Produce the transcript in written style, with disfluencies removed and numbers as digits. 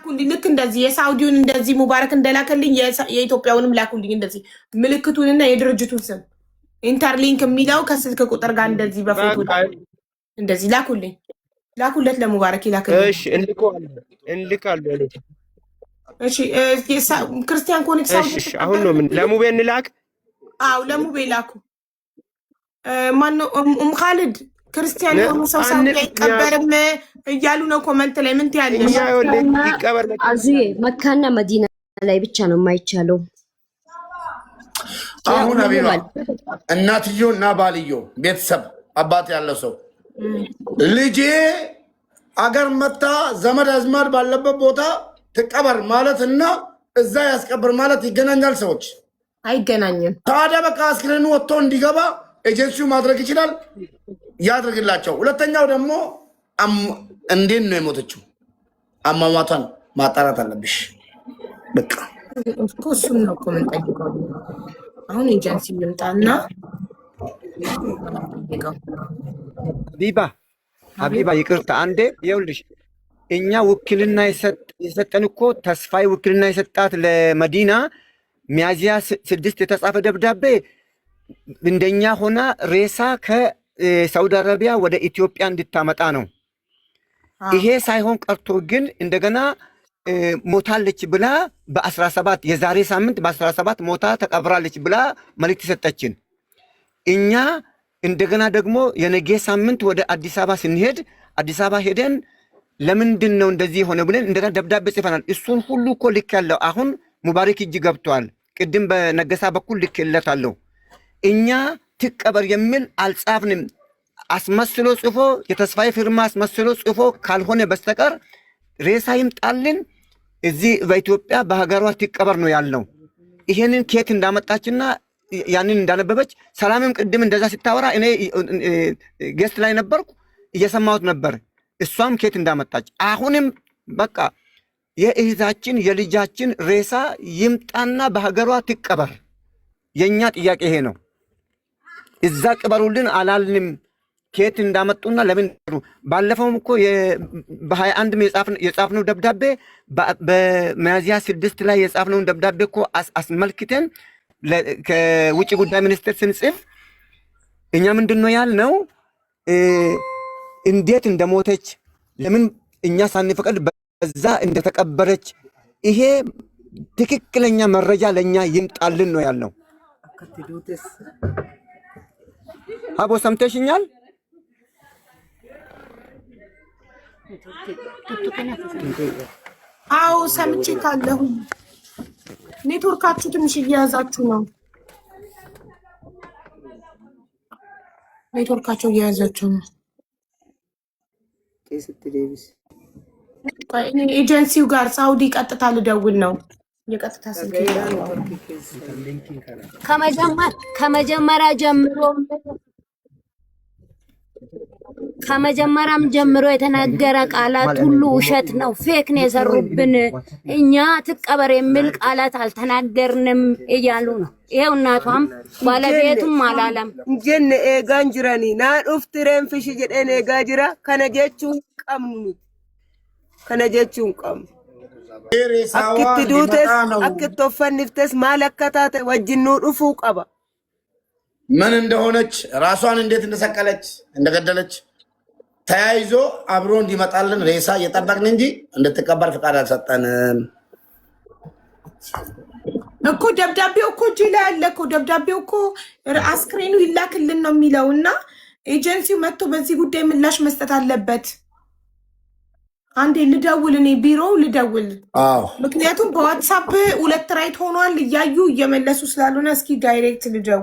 ላኩልኝ ልክ እንደዚህ የሳውዲውን እንደዚህ ሙባረክ እንደላከልኝ የኢትዮጵያውንም ላኩልኝ እንደዚህ ምልክቱንና የድርጅቱን ስም ኢንተርሊንክ የሚለው ከስልክ ቁጥር ጋር እንደዚህ በፎቶ እንደዚህ ላኩለት ለሙባረክ ይላክልኝ። እሺ እንልካለን። እሺ ክርስቲያን ኮኔክስ እሺ አሁን ነው ምን ለሙቤ እንላክ? አው ለሙቤ ላኩ። ማነው ኻሊድ ክርስቲያን የሆኑ ሰው አይቀበርም እያሉ ነው ኮሜንት ላይ ምን ትያለሽ? ይቀበር አዚ መካና መዲና ላይ ብቻ ነው የማይቻለው። አሁን አቢባ እናትዮ እና ባልዮ ቤተሰብ አባት ያለው ሰው ልጄ አገር መታ ዘመድ አዝማድ ባለበት ቦታ ትቀበር ማለት እና እዛ ያስቀበር ማለት ይገናኛል? ሰዎች አይገናኝም። ታዲያ በቃ አስክሬኑ ወጥቶ እንዲገባ ኤጀንሲው ማድረግ ይችላል፣ ያድርግላቸው። ሁለተኛው ደግሞ እንዴት ነው የሞተችው? አሟሟቷን ማጣራት አለብሽ። በቃ እሱን ነው እኮ የምንጠይቀው። አሁን ኤጀንሲ ይምጣና ሀቢባ ይቅርታ አንዴ ይኸውልሽ፣ እኛ ውክልና የሰጠን እኮ ተስፋዬ ውክልና የሰጣት ለመዲና ሚያዚያ 6 የተጻፈ ደብዳቤ እንደኛ ሆና ሬሳ ከሳውዲ አረቢያ ወደ ኢትዮጵያ እንድታመጣ ነው። ይሄ ሳይሆን ቀርቶ ግን እንደገና ሞታለች ብላ በ17 የዛሬ ሳምንት በ17 ሞታ ተቀብራለች ብላ መልእክት ሰጠችን። እኛ እንደገና ደግሞ የነገ ሳምንት ወደ አዲስ አበባ ስንሄድ አዲስ አበባ ሄደን ለምንድን ነው እንደዚህ ሆነ ብለን እንደገና ደብዳቤ ጽፈናል። እሱን ሁሉ እኮ ልክ ያለው አሁን ሙባረክ እጅ ገብቷል። ቅድም በነገሳ በኩል ልክ ይለታለሁ። እኛ ትቀበር የሚል አልጻፍንም። አስመስሎ ጽፎ የተስፋዬ ፊርማ አስመስሎ ጽፎ ካልሆነ በስተቀር ሬሳ ይምጣልን እዚህ በኢትዮጵያ በሀገሯ ትቀበር ነው ያልነው። ይሄንን ኬት እንዳመጣችና ያንን እንዳነበበች ሰላምም ቅድም እንደዛ ሲታወራ እኔ ጌስት ላይ ነበርኩ እየሰማሁት ነበር። እሷም ኬት እንዳመጣች አሁንም በቃ የእህታችን የልጃችን ሬሳ ይምጣና በሀገሯ ትቀበር። የኛ ጥያቄ ይሄ ነው። እዛ ቅበሩልን አላልንም። ኬት እንዳመጡና ለምን ባለፈውም እኮ በ21 የጻፍነው ደብዳቤ በሚያዝያ 6 ላይ የጻፍነውን ደብዳቤ እኮ አስመልክተን ከውጭ ጉዳይ ሚኒስቴር ስንጽፍ እኛ ምንድነው ያልነው? እንዴት እንደሞተች ለምን እኛ ሳንፈቀድ በዛ እንደተቀበረች ይሄ ትክክለኛ መረጃ ለኛ ይምጣልን ነው ያልነው። አቦ ሰምተሽኛል? አዎ ሰምቼ ካለሁ ኔትወርካችሁ ትንሽ እየያዛችሁ ነው። ኔትወርካቸው እየያዛችሁ ነው። ኤጀንሲው ጋር ሳውዲ ቀጥታ ልደውል ነው። የቀጥታ ስልክ ከመጀመሪያም ጀምሮ የተናገረ ቃላት ሁሉ ውሸት ነው፣ ፌክ ነው የሰሩብን። እኛ ትቀበር የሚል ቃላት አልተናገርንም እያሉ ነው። ይሄው እናቷም ባለቤቱም አላለም። እንጀን ኤጋን ጅራኒ ናን ኡፍትሬን ፍሽ ጀደን ኤጋ ጅራ ከነጀቹን ቀምኑ ከነጀቹን ቀም አክት ዱተስ አክት ቶፈንፍተስ ማለከታተ ወጅኑ ዱፉ ቀባ ምን እንደሆነች ራሷን እንዴት እንደሰቀለች እንደገደለች ተያይዞ አብሮ እንዲመጣልን ሬሳ እየጠበቅን እንጂ እንድትቀበር ፍቃድ አልሰጠንም እኮ። ደብዳቤው እኮ እጅ ላይ አለ እኮ። ደብዳቤው እኮ አስክሬኑ ይላክልን ነው የሚለውና ኤጀንሲው መጥቶ በዚህ ጉዳይ ምላሽ መስጠት አለበት። አንዴ ልደውል፣ እኔ ቢሮው ልደውል። ምክንያቱም በዋትሳፕ 2 ራይት ሆኗል እያዩ እየመለሱ ስላልሆነ እስኪ ዳይሬክት ልደውል።